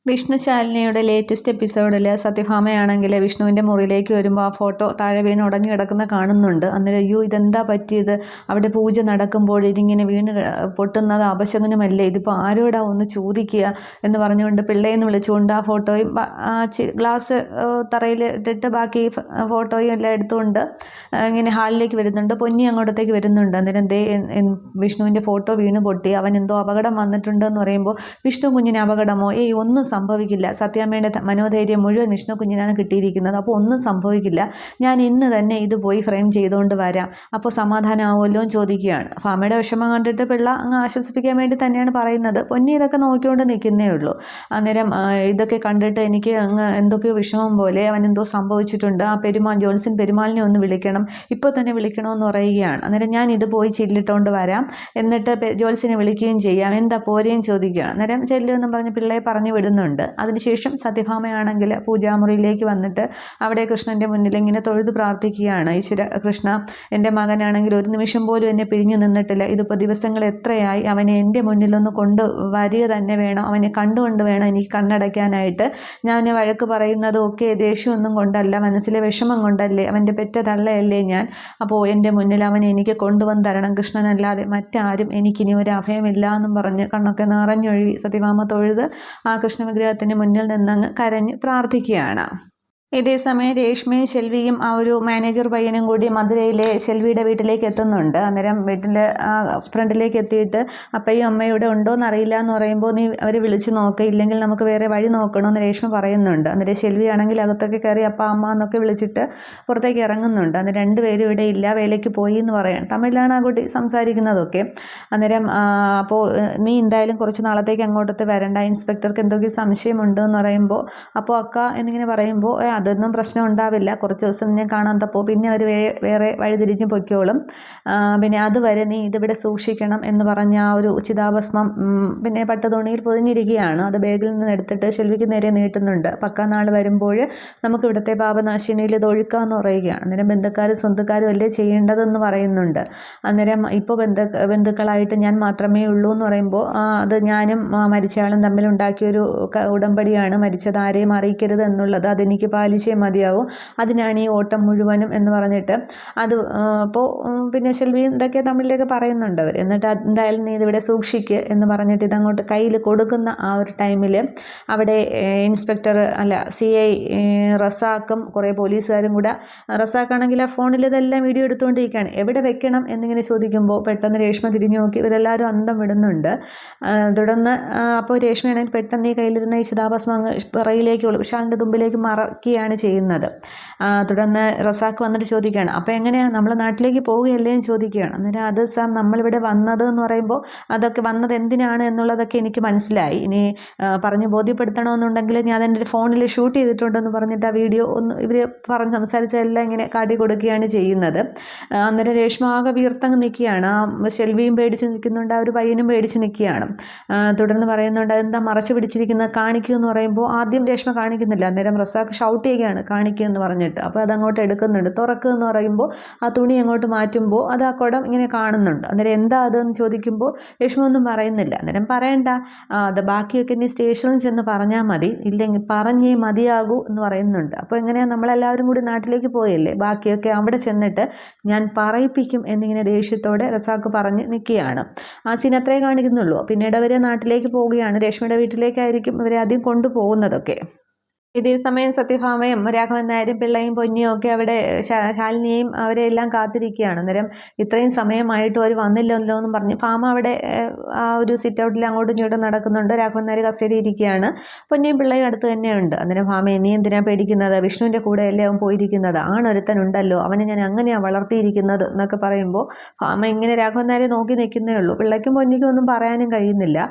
വിഷ്ണുശാലിനിയുടെ latest എപ്പിസോഡിൽ സത്യഭാമയാണെങ്കിൽ വിഷ്ണുവിൻ്റെ മുറിയിലേക്ക് വരുമ്പോൾ ആ ഫോട്ടോ താഴെ വീണ് ഉടഞ്ഞു കിടക്കുന്ന കാണുന്നുണ്ട്. അന്നേരം അയ്യോ ഇതെന്താ പറ്റിയത്, അവിടെ പൂജ നടക്കുമ്പോൾ ഇതിങ്ങനെ വീണ് പൊട്ടുന്നത് അപശകുനമല്ലേ, ഇതിപ്പോൾ ആരോടാ ഒന്ന് ചോദിക്കുക എന്ന് പറഞ്ഞുകൊണ്ട് പിള്ളേന്ന് വിളിച്ചുകൊണ്ട് ആ ഫോട്ടോയും ഗ്ലാസ് തറയിൽ ഇട്ടിട്ട് ബാക്കി ഫോട്ടോയും എല്ലാം എടുത്തുകൊണ്ട് ഇങ്ങനെ ഹാളിലേക്ക് വരുന്നുണ്ട്. പൊന്നി അങ്ങോട്ടത്തേക്ക് വരുന്നുണ്ട്. അന്നേരം വിഷ്ണുവിൻ്റെ ഫോട്ടോ വീണ് പൊട്ടി, അവൻ എന്തോ അപകടം വന്നിട്ടുണ്ട് എന്ന് പറയുമ്പോൾ വിഷ്ണു കുഞ്ഞിന് അപകടമോ, ഒന്നും സംഭവിക്കില്ല, സത്യാമ്മയുടെ മനോധൈര്യം മുഴുവൻ വിഷ്ണു കുഞ്ഞിനാണ് കിട്ടിയിരിക്കുന്നത്, അപ്പോൾ ഒന്നും സംഭവിക്കില്ല, ഞാൻ ഇന്ന് തന്നെ ഇത് പോയി ഫ്രെയിം ചെയ്തുകൊണ്ട് വരാം, അപ്പോൾ സമാധാനമാവുമല്ലോ എന്ന് ചോദിക്കുകയാണ്. ഭാമയുടെ വിഷമം കണ്ടിട്ട് പിള്ള അങ്ങ് ആശ്വസിപ്പിക്കാൻ വേണ്ടി തന്നെയാണ് പറയുന്നത്. പൊന്നി ഇതൊക്കെ നോക്കിക്കൊണ്ട് നിൽക്കുന്നേ ഉള്ളൂ. അന്നേരം ഇതൊക്കെ കണ്ടിട്ട് എനിക്ക് അങ്ങ് എന്തൊക്കെയോ വിഷമം പോലെ, അവൻ എന്തോ സംഭവിച്ചിട്ടുണ്ട്, ആ ജോൺസൺ പെരുമാളിനെ ഒന്ന് വിളിക്കണം, ഇപ്പോൾ തന്നെ വിളിക്കണമെന്ന് പറയുകയാണ്. അന്നേരം ഞാൻ ഇത് പോയി ചില്ലിട്ടുകൊണ്ട് വരാം, എന്നിട്ട് ജോൾസിനെ വിളിക്കുകയും ചെയ്യാം, എന്താ പോരെയും ചോദിക്കുകയാണ്. അന്നേരം ചെല്ലുമെന്നും പറഞ്ഞ് പിള്ളയെ പറഞ്ഞു വിടുന്നുണ്ട്. അതിനുശേഷം സത്യഭാമയാണെങ്കിൽ പൂജാമുറിയിലേക്ക് വന്നിട്ട് അവിടെ കൃഷ്ണൻ്റെ മുന്നിൽ ഇങ്ങനെ തൊഴുത് പ്രാർത്ഥിക്കുകയാണ്. ഈശ്വര കൃഷ്ണ, എൻ്റെ മകനാണെങ്കിൽ ഒരു നിമിഷം പോലും എന്നെ പിരിഞ്ഞു നിന്നിട്ടില്ല, ഇതിപ്പോൾ ദിവസങ്ങൾ എത്രയായി, അവനെ എൻ്റെ മുന്നിലൊന്ന് കൊണ്ട് വരിക തന്നെ വേണം, അവനെ കണ്ടുകൊണ്ട് വേണം എനിക്ക് കണ്ണടയ്ക്കാനായിട്ട്. ഞാൻ വഴക്ക് പറയുന്നതും ഒക്കെ ദേഷ്യമൊന്നും കൊണ്ടല്ല, മനസ്സിലെ വിഷമം കൊണ്ടല്ലേ, അവൻ്റെ പെറ്റ തള്ളയല്ലേ ഞാൻ, അപ്പോൾ എൻ്റെ മുന്നിൽ അവനെ എനിക്ക് കൊണ്ടുവന്ന് തരണം, കൃഷ്ണനല്ലാതെ മറ്റാരും എനിക്കിനി ഒരു അഭയമില്ല എന്നും പറഞ്ഞ് കണ്ണൊക്കെ നിറഞ്ഞൊഴുകി സത്യഭാമ തൊഴുത് ആ കൃഷ്ണവിഗ്രഹത്തിന് മുന്നിൽ നിന്നങ്ങ് കരഞ്ഞ് പ്രാർത്ഥിക്കുകയാണ്. ഇതേസമയം രേഷ്മയും ശെൽവിയും ആ ഒരു മാനേജർ പയ്യനും കൂടി മധുരയിലെ ശെൽവിയുടെ വീട്ടിലേക്ക് എത്തുന്നുണ്ട്. അന്നേരം വീട്ടിൻ്റെ ഫ്രണ്ടിലേക്ക് എത്തിയിട്ട് അപ്പയും അമ്മയും ഇവിടെ ഉണ്ടോ എന്നറിയില്ല എന്ന് പറയുമ്പോൾ നീ അവർ വിളിച്ച് നോക്കുക, ഇല്ലെങ്കിൽ നമുക്ക് വേറെ വഴി നോക്കണമെന്ന് രേഷ്മ പറയുന്നുണ്ട്. അന്നേരം ശെൽവി ആണെങ്കിൽ അകത്തൊക്കെ കയറി അപ്പ അമ്മ എന്നൊക്കെ വിളിച്ചിട്ട് പുറത്തേക്ക് ഇറങ്ങുന്നുണ്ട്. അന്നേരം രണ്ടുപേരും ഇവിടെ ഇല്ല, വേലയ്ക്ക് പോയി എന്ന് പറയാണ്. തമിഴിലാണ് ആ കുട്ടി സംസാരിക്കുന്നതൊക്കെ. അന്നേരം അപ്പോൾ നീ എന്തായാലും കുറച്ച് നാളത്തേക്ക് അങ്ങോട്ടത്തെ വരണ്ട, ഇൻസ്പെക്ടർക്ക് എന്തൊക്കെയോ സംശയമുണ്ട് എന്ന് പറയുമ്പോൾ അപ്പോൾ അക്ക എന്നിങ്ങനെ പറയുമ്പോൾ അതൊന്നും പ്രശ്നം ഉണ്ടാവില്ല, കുറച്ച് ദിവസം ഞാൻ കാണാത്തപ്പോൾ പിന്നെ അവർ വേറെ വഴിതിരിഞ്ഞ് പൊയ്ക്കോളും, പിന്നെ അതുവരെ നീ ഇതിവിടെ സൂക്ഷിക്കണം എന്ന് പറഞ്ഞ ആ ഒരു ചിതാഭസ്മം പിന്നെ പട്ടുതുണിയിൽ പൊതിഞ്ഞിരിക്കുകയാണ്. അത് ബാഗിൽ നിന്ന് എടുത്തിട്ട് ശെൽവിക്ക് നേരെ നീട്ടുന്നുണ്ട്. പക്കാനാൾ വരുമ്പോൾ നമുക്ക് ഇവിടുത്തെ പാപനാശിനിയിൽ ഇത് ഒഴുക്കാമെന്ന് പറയുകയാണ്. അന്നേരം ബന്ധുക്കാരും സ്വന്തക്കാരും അല്ലേ ചെയ്യേണ്ടതെന്ന് പറയുന്നുണ്ട്. അന്നേരം ഇപ്പോൾ ബന്ധുക്കളായിട്ട് ഞാൻ മാത്രമേ ഉള്ളൂ എന്ന് പറയുമ്പോൾ അത് ഞാനും മരിച്ചയാളും തമ്മിൽ ഉണ്ടാക്കിയൊരു ഉടമ്പടിയാണ്, മരിച്ചത് ആരെയും അറിയിക്കരുത് എന്നുള്ളത്, അതെനിക്ക് പാലിച്ചേ മതിയാവും, അതിനാണ് ഈ ഓട്ടം മുഴുവനും എന്ന് പറഞ്ഞിട്ട് അത് അപ്പോൾ പിന്നെ ശെൽവിയും ഇതൊക്കെ തമ്മിലൊക്കെ പറയുന്നുണ്ട് അവർ. എന്നിട്ട് എന്തായാലും നീ ഇതിവിടെ സൂക്ഷിക്കുക എന്ന് പറഞ്ഞിട്ട് ഇതങ്ങോട്ട് കയ്യിൽ കൊടുക്കുന്ന ആ ഒരു ടൈമിൽ അവിടെ ഇൻസ്പെക്ടർ CI റസാക്കും കുറേ പോലീസുകാരും കൂടെ, റസാക്കാണെങ്കിൽ ആ ഫോണിൽ ഇതെല്ലാം വീഡിയോ എടുത്തുകൊണ്ടിരിക്കുകയാണ്. എവിടെ വെക്കണം എന്നിങ്ങനെ ചോദിക്കുമ്പോൾ പെട്ടെന്ന് രേഷ്മ തിരിഞ്ഞു നോക്കി, ഇവരെല്ലാവരും അന്തം വിടുന്നുണ്ട്. തുടർന്ന് അപ്പോൾ രേഷ്മയാണെങ്കിൽ പെട്ടെന്ന് ഈ കയ്യിലിരുന്ന ഈ ചിതാഭസ്മം പിറയിലേക്ക് വിശാലിൻ്റെ തുമ്പിലേക്ക് മറക്കുകയാണ് ചെയ്യുന്നത്. തുടർന്ന് റസാക്ക് വന്നിട്ട് ചോദിക്കുകയാണ്, അപ്പോൾ എങ്ങനെയാണ് നമ്മൾ നാട്ടിലേക്ക് പോവുകയല്ലേ എന്ന് ചോദിക്കുകയാണ്. അന്നേരം അത് സാർ നമ്മളിവിടെ വന്നത് എന്ന് പറയുമ്പോൾ അതൊക്കെ വന്നത് എന്തിനാണ് എന്നുള്ളതൊക്കെ എനിക്ക് മനസ്സിലായി, ഇനി പറഞ്ഞ് ബോധ്യപ്പെടുത്തണമെന്നുണ്ടെങ്കിൽ ഞാൻ എൻ്റെ ഫോണിൽ ഷൂട്ട് ചെയ്തിട്ടുണ്ടെന്ന് പറഞ്ഞിട്ട് ആ വീഡിയോ ഒന്ന് ഇവർ പറഞ്ഞ് സംസാരിച്ചതെല്ലാം ഇങ്ങനെ കാട്ടി കൊടുക്കുകയാണ് ചെയ്യുന്നത്. അന്നേരം രേഷ്മ ആകെ വീർത്തങ്ങ് നിൽക്കുകയാണ്. ആ ശെൽവിയും പേടിച്ച് നിൽക്കുന്നുണ്ട്, ആ ഒരു പയ്യനും പേടിച്ച് നിൽക്കുകയാണ്. തുടർന്ന് പറയുന്നുണ്ട് അതെന്താ മറച്ചു പിടിച്ചിരിക്കുന്നത്, കാണിക്കുക എന്ന് പറയുമ്പോൾ ആദ്യം രേഷ്മ കാണിക്കുന്നില്ല. അന്നേരം റസാക്ക് ഷൗട്ട് ചെയ്യുകയാണ് കാണിക്കുക എന്ന് പറഞ്ഞിട്ട്. അപ്പോൾ അതങ്ങോട്ട് എടുക്കുന്നുണ്ട്. തുറക്കുക എന്ന് പറയുമ്പോൾ ആ തുണി അങ്ങോട്ട് മാറ്റുമ്പോൾ അത് ആ കുടം ഇങ്ങനെ കാണുന്നുണ്ട്. അന്നേരം എന്താ അതെന്ന് ചോദിക്കുമ്പോൾ രേഷ്മ ഒന്നും പറയുന്നില്ല. അന്നേരം പറയണ്ട, അത് ബാക്കിയൊക്കെ ഇനി സ്റ്റേഷനിൽ ചെന്ന് പറഞ്ഞാൽ മതി, ഇല്ലെങ്കിൽ പറഞ്ഞേ മതിയാകൂ എന്ന് പറയുന്നുണ്ട്. അപ്പോൾ എങ്ങനെയാണ് നമ്മളെല്ലാവരും കൂടി നാട്ടിലേക്ക് പോയല്ലേ, ബാക്കിയൊക്കെ അവിടെ ചെന്നിട്ട് ഞാൻ പറയിപ്പിക്കും എന്നിങ്ങനെ ദേഷ്യത്തോടെ റസാക്ക് പറഞ്ഞ് നിൽക്കുകയാണ്. ആ സീൻ അത്രേ കാണിക്കുന്നുള്ളൂ. പിന്നീട് അവർ നാട്ടിലേക്ക് പോവുകയാണ്. രേഷ്മയുടെ വീട്ടിലേക്കായിരിക്കും ഇവരെ ആദ്യം കൊണ്ടുപോകുന്നതൊക്കെ. ഇതേസമയം സത്യഭാമയും രാഘവൻ നായരും പിള്ളയും പൊന്നിയും ഒക്കെ അവിടെ ശാലിനിയെയും അവരെല്ലാം കാത്തിരിക്കുകയാണ്. അന്നേരം ഇത്രയും സമയമായിട്ടും അവർ വന്നില്ലല്ലോ എന്നും പറഞ്ഞ് ഭാമ അവിടെ ആ ഒരു സിറ്റ് ഔട്ടിൽ അങ്ങോട്ടും ഇങ്ങോട്ടും നടക്കുന്നുണ്ട്. രാഘവൻ നായർ കസേരയിൽ ഇരിക്കുകയാണ്. പൊന്നിയും പിള്ളയും അടുത്ത് തന്നെയുണ്ട്. അന്നേരം ഭാമ നീ എന്തിനാ പേടിക്കുന്നത്, വിഷ്ണുവിൻ്റെ കൂടെ അല്ലേ അവൻ പോയിരിക്കുന്നത്, ആണൊരുത്തനുണ്ടല്ലോ, അവനെ ഞാൻ അങ്ങനെയാണ് വളർത്തിയിരിക്കുന്നത് എന്നൊക്കെ പറയുമ്പോൾ ഭാമ ഇങ്ങനെ രാഘവൻ നായരെ നോക്കി നിൽക്കുന്നേ ഉള്ളൂ. പിള്ളയ്ക്കും പൊന്നിക്കും ഒന്നും പറയാനും കഴിയുന്നില്ല.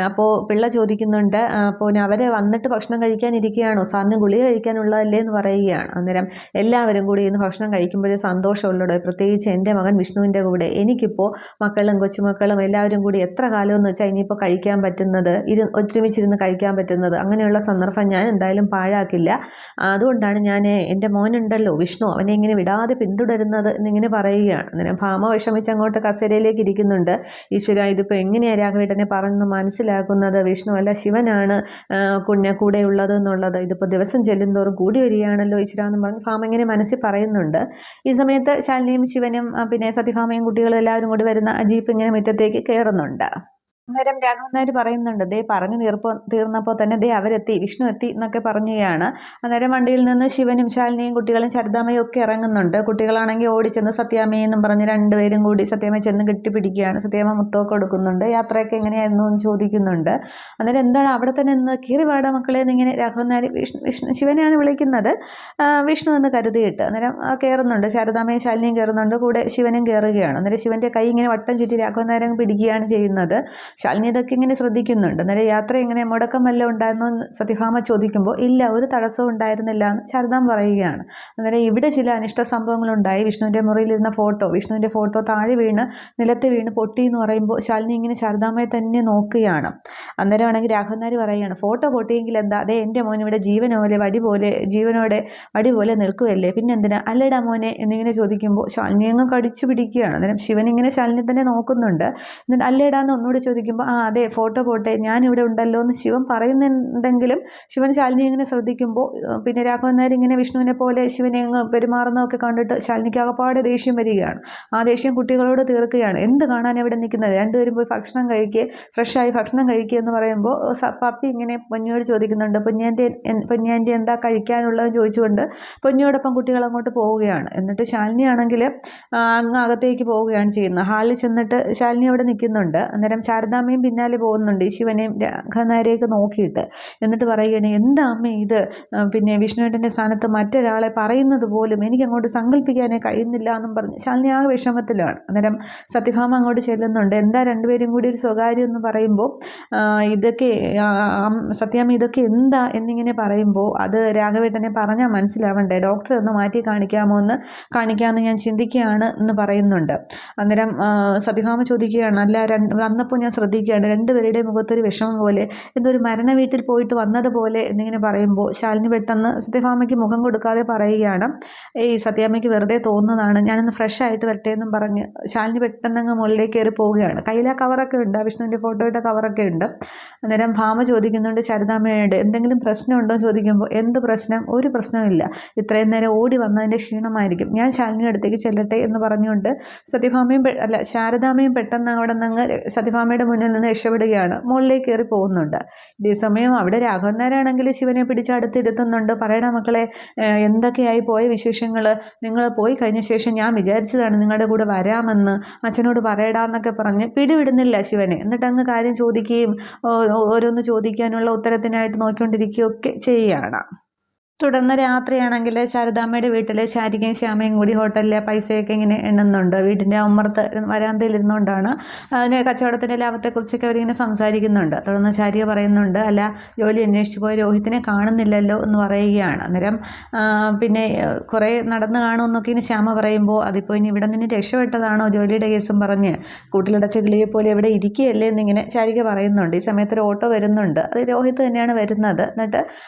അപ്പോൾ പിള്ള ചോദിക്കുന്നുണ്ട്, അപ്പോൾ അവരെ വന്നിട്ട് ഭക്ഷണം കഴിക്കാനിരിക്കുകയാണ് അങ്ങനെയാണോ, സാറിന് ഗുളിക കഴിക്കാനുള്ളതല്ലേ എന്ന് പറയുകയാണ്. അന്നേരം എല്ലാവരും കൂടി ഇന്ന് ഭക്ഷണം കഴിക്കുമ്പോഴേ സന്തോഷമുള്ളൂ, പ്രത്യേകിച്ച് എൻ്റെ മകൻ വിഷ്ണുവിൻ്റെ കൂടെ. എനിക്കിപ്പോൾ മക്കളും കൊച്ചുമക്കളും എല്ലാവരും കൂടി എത്ര കാലമെന്ന് വെച്ചാൽ ഇനിയിപ്പോൾ കഴിക്കാൻ പറ്റുന്നത്, ഒരുമിച്ചിരുന്ന് കഴിക്കാൻ പറ്റുന്നത്. അങ്ങനെയുള്ള സന്ദർഭം ഞാൻ എന്തായാലും പാഴാക്കില്ല. അതുകൊണ്ടാണ് ഞാൻ എൻ്റെ മോനുണ്ടല്ലോ വിഷ്ണു, അവനെ ഇങ്ങനെ വിടാതെ പിന്തുടരുന്നത് എന്നിങ്ങനെ പറയുകയാണ്. അന്നേരം ഭാമ വിഷമിച്ച് അങ്ങോട്ട് കസേരയിലേക്ക് ഇരിക്കുന്നുണ്ട്. ഈശ്വര, ഇതിപ്പോൾ എങ്ങനെയാണ് രാഘവേട്ടനെ പറഞ്ഞ് മനസ്സിലാക്കുന്നത്, വിഷ്ണു അല്ല ശിവനാണ് കൂടെ ഉള്ളത് എന്നുള്ളത്. ഇതിപ്പോൾ ദിവസം ചെല്ലുന്തോറും കൂടി വരികയാണല്ലോ ഈശ്വര എന്ന് പറഞ്ഞ് ഭാമ ഇങ്ങനെ മനസ്സിൽ പറയുന്നുണ്ട്. ഈ സമയത്ത് ശാലിനിയും ശിവനും പിന്നെ സത്യഭാമയും കുട്ടികളും എല്ലാവരും കൂടി വരുന്ന ജീപ്പ് ഇങ്ങനെ മുറ്റത്തേക്ക് കയറുന്നുണ്ട്. അന്നേരം രാഘവൻ നായർ പറയുന്നുണ്ട്, ദേ പറഞ്ഞു തീർന്നപ്പോൾ തന്നെ ദേ അവരെത്തി, വിഷ്ണു എത്തി എന്നൊക്കെ പറയുകയാണ്. അന്നേരം വണ്ടിയിൽ നിന്ന് ശിവനും ശാലിനിയും കുട്ടികളും ശാരദാമ്മയും ഒക്കെ ഇറങ്ങുന്നുണ്ട്. കുട്ടികളാണെങ്കിൽ ഓടിച്ചെന്ന് സത്യാമ്മയെന്നും പറഞ്ഞ് രണ്ടുപേരും കൂടി സത്യാമ്മ ചെന്ന് കെട്ടിപ്പിടിക്കുകയാണ്. സത്യാമ്മ മുത്തമൊക്കെ കൊടുക്കുന്നുണ്ട്. യാത്രയൊക്കെ എങ്ങനെയായിരുന്നു എന്ന് ചോദിക്കുന്നുണ്ട്. അന്നേരം എന്താണ് അവിടെ തന്നെ നിന്ന് കീറി വാട മക്കളെ എന്നിങ്ങനെ രാഘവൻ നായർ വിഷ്ണു ശിവനെയാണ് വിളിക്കുന്നത്, വിഷ്ണു എന്ന് കരുതിയിട്ട്. അന്നേരം കയറുന്നുണ്ട്, ശാരദാമ്മയും ശാലിനിയും കയറുന്നുണ്ട്, കൂടെ ശിവനും കയറുകയാണ്. അന്നേരം ശിവൻ്റെ കൈ ഇങ്ങനെ വട്ടം ചുറ്റി രാഘവൻ നായർ പിടിക്കുകയാണ് ചെയ്യുന്നത്. ശാലിനി ഇതൊക്കെ ഇങ്ങനെ ശ്രദ്ധിക്കുന്നുണ്ട്. അന്നേരം യാത്ര ഇങ്ങനെ മുടക്കം വല്ലതും ഉണ്ടായിരുന്നോ എന്ന് സത്യഭാമ ചോദിക്കുമ്പോൾ ഇല്ല, ഒരു തടസ്സവും ഉണ്ടായിരുന്നില്ല എന്ന് ശാരദാമ്മ പറയുകയാണ്. അന്നേരം ഇവിടെ ചില അനിഷ്ട സംഭവങ്ങളുണ്ടായി. വിഷ്ണുവിൻ്റെ മുറിയിലിരുന്ന വിഷ്ണുവിൻ്റെ ഫോട്ടോ താഴെ വീണ് നിലത്ത് വീണ് പൊട്ടി എന്ന് പറയുമ്പോൾ ശാലിനി ഇങ്ങനെ ശാരദാമ്മയെ തന്നെ നോക്കുകയാണ്. അന്നേരമാണെങ്കിൽ രാഘവൻ നായർ പറയുകയാണ്, ഫോട്ടോ പൊട്ടിയെങ്കിൽ എന്താ, അതേ എൻ്റെ മോൻ ഇവിടെ ജീവനോടെ വടി പോലെ നിൽക്കുകയല്ലേ, പിന്നെന്തിനാ അല്ലേടാ മോനെ എന്നിങ്ങനെ ചോദിക്കുമ്പോൾ ശാലിനി അങ്ങ് കടിച്ചു പിടിക്കുകയാണ്. അന്നേരം ശിവനിങ്ങനെ ശാലിനി തന്നെ നോക്കുന്നുണ്ട്. എന്നിട്ട് അല്ലേടാന്ന് ഒന്നുകൂടി ചോദിക്കുമ്പോൾ അതെ ഫോട്ടോ പോട്ടെ, ഞാനിവിടെ ഉണ്ടല്ലോ എന്ന് ശിവൻ പറയുന്നുണ്ടെങ്കിലും ശിവൻ ശാലിനി ഇങ്ങനെ ശ്രദ്ധിക്കുമ്പോൾ പിന്നെ രാഘവൻ നായർ ഇങ്ങനെ വിഷ്ണുവിനെ പോലെ ശിവനെ അങ്ങ് പെരുമാറുന്നതൊക്കെ കണ്ടിട്ട് ശാലിനിക്ക് അകപ്പാടെ ദേഷ്യം വരികയാണ്. ആ ദേഷ്യം കുട്ടികളോട് തീർക്കുകയാണ്. എന്ത് കാണാൻ ഇവിടെ നിൽക്കുന്നത്, രണ്ടുപേരും പോയി ഭക്ഷണം കഴിക്കുക, ഫ്രഷായി ഭക്ഷണം കഴിക്കുക എന്ന് പറയുമ്പോൾ പപ്പി ഇങ്ങനെ പൊന്നിയോട് ചോദിക്കുന്നുണ്ട്, പൊന്നിയാൻ്റെ എന്താ കഴിക്കാനുള്ളതെന്ന് ചോദിച്ചുകൊണ്ട് പൊന്നിയോടൊപ്പം കുട്ടികൾ അങ്ങോട്ട് പോവുകയാണ്. എന്നിട്ട് ശാലിനി ആണെങ്കിൽ അങ്ങ് അകത്തേക്ക് പോവുകയാണ് ചെയ്യുന്നത്. ഹാളിൽ ചെന്നിട്ട് ശാലിനി അവിടെ നിൽക്കുന്നുണ്ട്. അന്നേരം ശാരദാമ്മയും പിന്നാലെ പോകുന്നുണ്ട്, ഈ ശിവനെയും രാഘവൻ നായരെയൊക്കെ നോക്കിയിട്ട്. എന്നിട്ട് പറയുകയാണ്, എന്താ അമ്മ ഇത്, പിന്നെ വിഷ്ണുവേട്ടൻ്റെ സ്ഥാനത്ത് മറ്റൊരാളെ പറയുന്നത് പോലും എനിക്കങ്ങോട്ട് സങ്കല്പിക്കാനേ കഴിയുന്നില്ല എന്നും പറഞ്ഞ് ശാലിനി ആ വിഷമത്തിലാണ്. അന്നേരം സത്യഭാമ അങ്ങോട്ട് ചെല്ലുന്നുണ്ട്. എന്താ രണ്ടുപേരും കൂടി ഒരു സ്വകാര്യം എന്ന് പറയുമ്പോൾ ഇതൊക്കെ സത്യാമ്മ ഇതൊക്കെ എന്താ എന്നിങ്ങനെ പറയുമ്പോൾ അത് രാഘവേട്ടനെ പറഞ്ഞാൽ മനസ്സിലാവണ്ടേ, ഡോക്ടറെ ഒന്ന് മാറ്റി കാണിക്കാമെന്ന് ഞാൻ ചിന്തിക്കുകയാണ് എന്ന് പറയുന്നുണ്ട്. അന്നേരം സത്യഭാമ ചോദിക്കുകയാണ്, അല്ല വന്നപ്പോൾ ഞാൻ ശ്രദ്ധിക്കുകയാണ് രണ്ടുപേരുടെയും മുഖത്തൊരു വിഷമം പോലെ, എന്തൊരു മരണ വീട്ടിൽ പോയിട്ട് വന്നതുപോലെ എന്നിങ്ങനെ പറയുമ്പോൾ ശാലിനി പെട്ടെന്ന് സത്യഭാമയ്ക്ക് മുഖം കൊടുക്കാതെ പറയുകയാണ്, സത്യാമ്മയ്ക്ക് വെറുതെ തോന്നുന്നതാണ്, ഞാനൊന്ന് ഫ്രഷ് ആയിട്ട് വരട്ടെ എന്നും പറഞ്ഞ് ശാലിനി പെട്ടെന്ന് അങ്ങ് മുകളിലേക്ക് കയറി പോവുകയാണ്. കയ്യിലെ കവറൊക്കെ ഉണ്ട്, വിഷ്ണുവിൻ്റെ ഫോട്ടോയുടെ കവറൊക്കെ ഉണ്ട്. അന്നേരം ഭാമ ചോദിക്കുന്നുണ്ട് ശാരദാമ്മയോട്, എന്തെങ്കിലും പ്രശ്നമുണ്ടോ ചോദിക്കുമ്പോൾ എന്ത് പ്രശ്നം, ഒരു പ്രശ്നമില്ല, ഇത്രയും നേരം ഓടി വന്നതിൻ്റെ ക്ഷീണമായിരിക്കും, ഞാൻ ശാലിനിയുടെ അടുത്തേക്ക് ചെല്ലട്ടെ എന്ന് പറഞ്ഞുകൊണ്ട് ശാരദാമ്മയും പെട്ടെന്ന് അവിടെ നിന്ന് സത്യഭാമയുടെ മുന്നിൽ നിന്ന് രക്ഷപ്പെടുകയാണ്, മുകളിലേക്ക് കയറി പോകുന്നുണ്ട്. ഇതേസമയം അവിടെ രാഘവൻ നായരാണെങ്കിൽ ശിവനെ പിടിച്ചടുത്തിരുത്തുന്നുണ്ട്. പറയണ മക്കളെ, എന്തൊക്കെയായി പോയ വിശേഷങ്ങൾ, നിങ്ങൾ പോയി കഴിഞ്ഞ ശേഷം ഞാൻ വിചാരിച്ചതാണ് നിങ്ങളുടെ കൂടെ വരാമെന്ന്, അച്ഛനോട് പറയടാന്നൊക്കെ പറഞ്ഞ് പിടിവിടുന്നില്ല ശിവനെ. എന്നിട്ട് അങ്ങ് കാര്യം ചോദിക്കുകയും ഓരോന്ന് ചോദിക്കാനുള്ള ഉത്തരത്തിനായിട്ട് നോക്കിക്കൊണ്ടിരിക്കുകയൊക്കെ ചെയ്യുകയാണ്. തുടർന്ന് രാത്രിയാണെങ്കിൽ ശാരദാമ്മയുടെ വീട്ടിൽ ശാരികയും ശ്യാമയും കൂടി ഹോട്ടലിലെ പൈസയൊക്കെ ഇങ്ങനെ എണ്ണുന്നുണ്ട്. വീടിൻ്റെ ഉമ്മറത്ത് വരാന്തയിൽ ഇരുന്നുകൊണ്ടാണ് അതിന് കച്ചവടത്തിൻ്റെ ലാഭത്തെക്കുറിച്ചൊക്കെ അവരിങ്ങനെ സംസാരിക്കുന്നുണ്ട്. തുടർന്ന് ശാരിക പറയുന്നുണ്ട്, അല്ല ജോലി അന്വേഷിച്ച് പോയ രോഹിത്തിനെ കാണുന്നില്ലല്ലോ എന്ന് പറയുകയാണ്. അന്നേരം പിന്നെ കുറേ നടന്ന് കാണുമെന്നൊക്കെ ഇനി ശ്യാമ പറയുമ്പോൾ അതിപ്പോൾ ഇനി ഇവിടെ നിന്ന് രക്ഷപ്പെട്ടതാണോ ജോലിയുടെ കേസും പറഞ്ഞ് കൂട്ടിലടച്ച കിളിയെ പോലെ ഇവിടെ ഇരിക്കുകയല്ലേ എന്നിങ്ങനെ ശാരിക പറയുന്നുണ്ട്. ഈ സമയത്ത് ഒരു ഓട്ടോ വരുന്നുണ്ട്, അത് രോഹിത്ത് തന്നെയാണ് വരുന്നത്. എന്നിട്ട്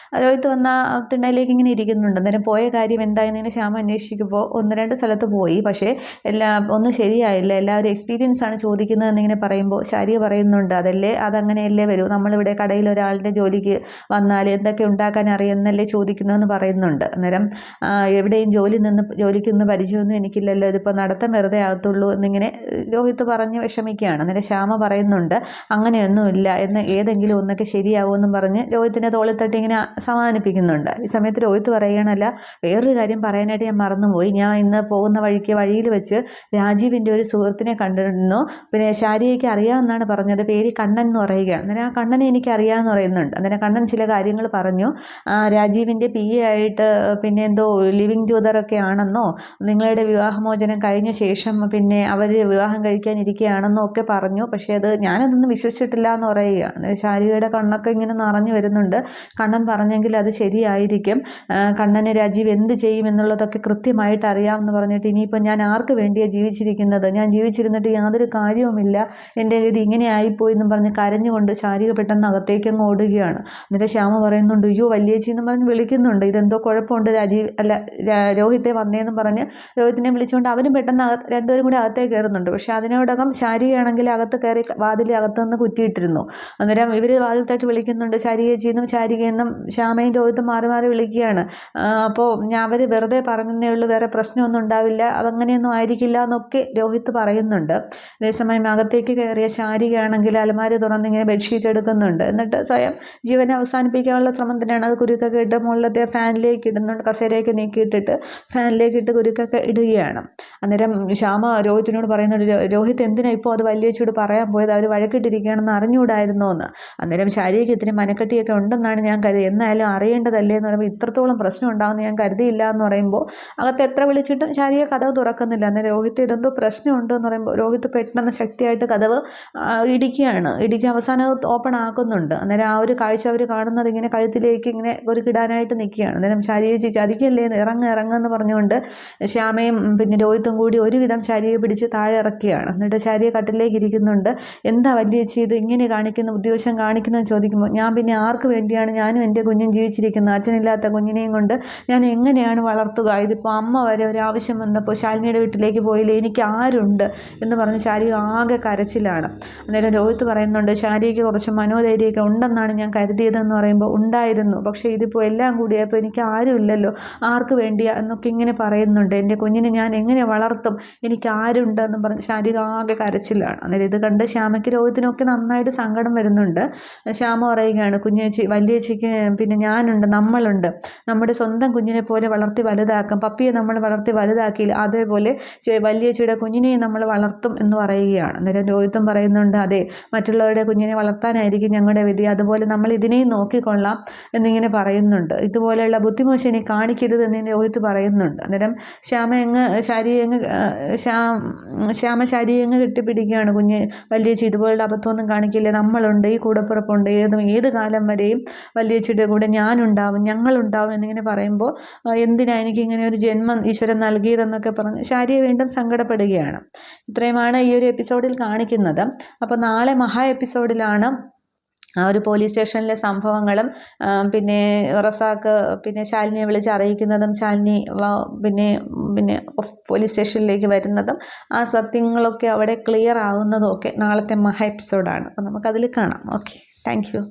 രോഹിത്ത് വന്ന തിണ്ണയിലേക്ക് ഇങ്ങനെ ഇരിക്കുന്നുണ്ട്. അന്നേരം പോയ കാര്യം എന്തായെന്നിങ്ങനെ ശ്യാമ അന്വേഷിക്കുമ്പോൾ 1-2 സ്ഥലത്ത് പോയി, പക്ഷേ ഒന്നും ശരിയായില്ല, എല്ലാവരും എക്സ്പീരിയൻസ് ആണ് ചോദിക്കുന്നതെന്നിങ്ങനെ പറയുമ്പോൾ ശാരിക പറയുന്നുണ്ട്, അതങ്ങനെയല്ലേ വരൂ, നമ്മളിവിടെ കടയിൽ ഒരാളുടെ ജോലിക്ക് വന്നാൽ എന്തൊക്കെ ഉണ്ടാക്കാൻ അറിയുന്നല്ലേ ചോദിക്കുന്നതെന്ന് പറയുന്നുണ്ട്. അന്നേരം എവിടെയും ജോലിക്ക് നിന്ന് പരിചയമൊന്നും എനിക്കില്ലല്ലോ, ഇതിപ്പോൾ നടത്തം വെറുതെ ആകത്തുള്ളൂ എന്നിങ്ങനെ രോഹിത്ത് പറഞ്ഞ് വിഷമിക്കുകയാണ്. അന്നേരം ശ്യാമ പറയുന്നുണ്ട്, അങ്ങനെയൊന്നുമില്ല എന്ന്, ഏതെങ്കിലും ഒന്നൊക്കെ ശരിയാവുമെന്നും പറഞ്ഞ് രോഹിത്തിൻ്റെ തോളിൽ തട്ടി ഇങ്ങനെ സമാധാനിപ്പിക്കുന്നുണ്ട്. ഈ സമയത്ത് സമയത്ത് രോഹിത്ത് പറയണല്ല, വേറൊരു കാര്യം പറയാനായിട്ട് ഞാൻ മറന്നുപോയി. ഞാൻ ഇന്ന് പോകുന്ന വഴിയിൽ വെച്ച് രാജീവിൻ്റെ ഒരു സുഹൃത്തിനെ കണ്ടിരുന്നു. പിന്നെ ശാരികയ്ക്ക് അറിയാമെന്നാണ് പറഞ്ഞത്. പേര് കണ്ണൻ എന്ന് പറയുകയാണ്. അന്നേരം ആ കണ്ണനെ എനിക്ക് അറിയാമെന്ന് പറയുന്നുണ്ട്. അന്നേരം കണ്ണൻ ചില കാര്യങ്ങൾ പറഞ്ഞു. രാജീവിൻ്റെ PA ആയിട്ട് പിന്നെ എന്തോ ലിവിങ് ടുഗദറൊക്കെ ആണെന്നോ, നിങ്ങളുടെ വിവാഹമോചനം കഴിഞ്ഞ ശേഷം പിന്നെ അവർ വിവാഹം കഴിക്കാനിരിക്കുകയാണെന്നോ ഒക്കെ പറഞ്ഞു. പക്ഷേ ഞാനതൊന്നും വിശ്വസിച്ചിട്ടില്ല എന്ന് പറയുകയാണ്. അന്നേരം ശാരികയുടെ കണ്ണൊക്കെ ഇങ്ങനെ നിറഞ്ഞു വരുന്നുണ്ട്. കണ്ണൻ പറഞ്ഞെങ്കിൽ അത് ശരിയായിരിക്കും, കണ്ണന് രാജീവ് എന്ത് ചെയ്യും എന്നുള്ളതൊക്കെ കൃത്യമായിട്ട് അറിയാമെന്ന് പറഞ്ഞിട്ട്, ഇനിയിപ്പോൾ ഞാൻ ആർക്ക് വേണ്ടിയാണ് ജീവിച്ചിരിക്കുന്നത്, ഞാൻ ജീവിച്ചിരുന്നിട്ട് യാതൊരു കാര്യവുമില്ല, എൻ്റെ ഗതി ഇങ്ങനെ ആയിപ്പോയി എന്നും പറഞ്ഞ് കരഞ്ഞുകൊണ്ട് ശാരിക പെട്ടെന്ന് അകത്തേക്ക് അങ്ങ് ഓടുകയാണ്. എന്നിട്ട് ശ്യാമ പറയുന്നുണ്ട്, അയ്യോ വല്യേച്ചി എന്ന് പറഞ്ഞ് വിളിക്കുന്നുണ്ട്. ഇതെന്തോ കുഴപ്പമുണ്ട്, രോഹിത്തെ വന്നേന്നും പറഞ്ഞ് രോഹിത്തിനെ വിളിച്ചുകൊണ്ട് അവരും പെട്ടെന്ന് രണ്ടുപേരും കൂടി അകത്തേക്ക് കയറുന്നുണ്ട്. പക്ഷെ അതിനോടകം ശാരികയാണെങ്കിൽ അകത്ത് കയറി വാതിൽ അകത്ത് നിന്ന് കുറ്റിയിട്ടിരുന്നു. അന്നേരം ഇവർ വാതിൽ തട്ടി വിളിക്കുന്നുണ്ട്, ശാരികയെന്നും ശാരികയെന്നും ശ്യാമയും രോഹിത്തും മാറി മാറി വിളിക്കുകയാണ്. അപ്പോൾ അവർ വെറുതെ പറഞ്ഞതേ ഉള്ളൂ, വേറെ പ്രശ്നമൊന്നും ഉണ്ടാവില്ല, അതങ്ങനെയൊന്നും ആയിരിക്കില്ല എന്നൊക്കെ രോഹിത്ത് പറയുന്നുണ്ട്. അതേസമയം അകത്തേക്ക് കയറിയ ശാരികയാണെങ്കിൽ അലമാരി തുറന്നിങ്ങനെ ബെഡ്ഷീറ്റ് എടുക്കുന്നുണ്ട്. എന്നിട്ട് സ്വയം ജീവനെ അവസാനിപ്പിക്കാനുള്ള ശ്രമം തന്നെയാണ്. അത് കുരുക്കൊക്കെ ഇട്ട് മുകളിലത്തെ ഫാനിലേക്ക് ഇടുന്നുണ്ട്, കസേരയൊക്കെ നീക്കിയിട്ടിട്ട് ഫാനിലേക്ക് ഇട്ട് കുരുക്കൊക്കെ ഇടുകയാണ്. അന്നേരം ശ്യാമ രോഹിത്തിനോട് പറയുന്നുണ്ട്, രോഹിത്ത് എന്തിനാ ഇപ്പോൾ അത് വല്യേച്ചിയോട് പറയാൻ പോയത്, അവർ വഴക്കിട്ടിരിക്കുകയാണെന്ന് അറിഞ്ഞുകൂടായിരുന്നോ എന്ന്. അന്നേരം ശാരികയ്ക്ക് ഇത്തിരി മനക്കെട്ടിയൊക്കെ ഉണ്ടെന്നാണ് ഞാൻ കരുതി, എന്നാലും അറിയേണ്ടതല്ലേ എന്ന് പറയുമ്പോൾ ഇത്രത്തോളം പ്രശ്നം ഉണ്ടാകുമെന്ന് ഞാൻ കരുതിയില്ല എന്ന് പറയുമ്പോൾ അകത്ത് എത്ര വിളിച്ചിട്ടും ശാരിക കഥവ് തുറക്കുന്നില്ല. അന്നേരം രോഹിത്ത് ഇതെന്തോ പ്രശ്നമുണ്ട് എന്ന് പറയുമ്പോൾ രോഹിത്ത് പെട്ടെന്ന് ശക്തിയായിട്ട് കഥവ് ഇടിച്ച് അവസാനം ഓപ്പൺ ആക്കുന്നുണ്ട്. അന്നേരം ആ ഒരു കാഴ്ച അവർ കാണുന്നത് ഇങ്ങനെ കഴുത്തിലേക്ക് ഇങ്ങനെ ഒരു കിടാനായിട്ട് നിൽക്കുകയാണ്. അന്നേരം ശാരിക ചതിക്കല്ലേ, ഇറങ്ങുമെന്ന് പറഞ്ഞുകൊണ്ട് ശ്യാമയും പിന്നെ രോഹിത്തും കൂടി ഒരുവിധം ശാരികയെ പിടിച്ച് താഴെ ഇറക്കുകയാണ്. എന്നിട്ട് ശാരിക കട്ടിലേക്ക് ഇരിക്കുന്നുണ്ട്. എന്താ വല്യേച്ചി ഇത് ഇങ്ങനെ കാണിക്കുന്ന, ഉദ്ദേശം കാണിക്കുന്നതെന്ന് ചോദിക്കുമ്പോൾ, ഞാൻ പിന്നെ ആർക്ക് വേണ്ടിയാണ് ഞാനും എൻ്റെ കുഞ്ഞും ജീവിച്ചിരിക്കുന്നത്, അച്ഛനില്ലാത്ത കുഞ്ഞിനെയും കൊണ്ട് ഞാൻ എങ്ങനെയാണ് വളർത്തുക, ഇതിപ്പോൾ അമ്മ വരെ ഒരു ആവശ്യം വന്നപ്പോൾ ശാലിനിയുടെ വീട്ടിലേക്ക് പോയില്ലേ, എനിക്ക് ആരുണ്ട് എന്ന് പറഞ്ഞ് ശാരിക ആകെ കരച്ചിലാണ്. അന്നേരം രോഹിത്ത് പറയുന്നുണ്ട്, ശാരികയ്ക്ക് കുറച്ച് മനോധൈര്യമൊക്കെ ഉണ്ടെന്നാണ് ഞാൻ കരുതിയതെന്ന് പറയുമ്പോൾ, ഉണ്ടായിരുന്നു, പക്ഷേ ഇതിപ്പോൾ എല്ലാം കൂടിയപ്പോൾ എനിക്ക് ആരുമില്ലല്ലോ, ആർക്ക് വേണ്ടിയാ എന്നൊക്കെ ഇങ്ങനെ പറയുന്നുണ്ട്, എൻ്റെ കുഞ്ഞിനെ ഞാൻ എങ്ങനെ വളർത്തും, എനിക്ക് ആരുണ്ട് എന്നും പറഞ്ഞ് ശാരിക ആകെ കരച്ചിലാണ്. അന്നേരം ഇത് കണ്ട് ശ്യാമയ്ക്ക് രോഹിത്തിനൊക്കെ നന്നായിട്ട് സങ്കടം വരുന്നുണ്ട്. ശ്യാമ പറയുകയാണ്, വല്യേച്ചിക്ക് പിന്നെ ഞാനുണ്ട്, നമ്മളുണ്ട്, നമ്മുടെ സ്വന്തം കുഞ്ഞിനെ പോലെ വളർത്തി വലുതാക്കും, പപ്പിയെ നമ്മൾ വളർത്തി വലുതാക്കിയില്ല, അതേപോലെ വല്യേച്ചിയുടെ കുഞ്ഞിനെയും നമ്മൾ വളർത്തും എന്ന് പറയുകയാണ്. അന്നേരം രോഹിത്തും പറയുന്നുണ്ട്, അതെ, മറ്റുള്ളവരുടെ കുഞ്ഞിനെ വളർത്താനായിരിക്കും ഞങ്ങളുടെ വിധി, അതുപോലെ നമ്മൾ ഇതിനെയും നോക്കിക്കൊള്ളാം എന്നിങ്ങനെ പറയുന്നുണ്ട്. ഇതുപോലെയുള്ള ബുദ്ധിമോശം ഇനി കാണിക്കരുത് എന്ന് രോഹിത്ത് പറയുന്നുണ്ട്. അന്നേരം ശ്യാമ ശാരിയെ അങ്ങ് കെട്ടിപ്പിടിക്കുകയാണ്. വല്യേച്ചി ഇതുപോലുള്ള അബദ്ധമൊന്നും കാണിക്കില്ല, നമ്മളുണ്ട്, ഈ കൂടപ്പുറപ്പുണ്ട്, ഏത് കാലം വരെയും വല്യേച്ചിയുടെ കൂടെ ഞാനുണ്ടാവും, ഞങ്ങളുണ്ടാവും എന്നിങ്ങനെ പറയുമ്പോൾ, എന്തിനാ എനിക്കിങ്ങനെ ഒരു ജന്മം ഈശ്വരൻ നൽകിയതെന്നൊക്കെ പറഞ്ഞ് ശാരിയെ വീണ്ടും സങ്കടപ്പെടുകയാണ്. ഇത്രയുമാണ് ഈ ഒരു എപ്പിസോഡിൽ കാണിക്കുന്നത്. അപ്പോൾ നാളെ മഹാ എപ്പിസോഡിലാണ് ആ ഒരു പോലീസ് സ്റ്റേഷനിലെ സംഭവങ്ങളും പിന്നെ റസാക്ക് പിന്നെ ശാലിനിയെ വിളിച്ച് അറിയിക്കുന്നതും, ശാലിനി പിന്നെ പോലീസ് സ്റ്റേഷനിലേക്ക് വരുന്നതും, ആ സത്യങ്ങളൊക്കെ അവിടെ ക്ലിയർ ആവുന്നതും ഒക്കെ നാളത്തെ മഹാ എപ്പിസോഡാണ്. അപ്പോൾ നമുക്കതിൽ കാണാം. Okay, thank you.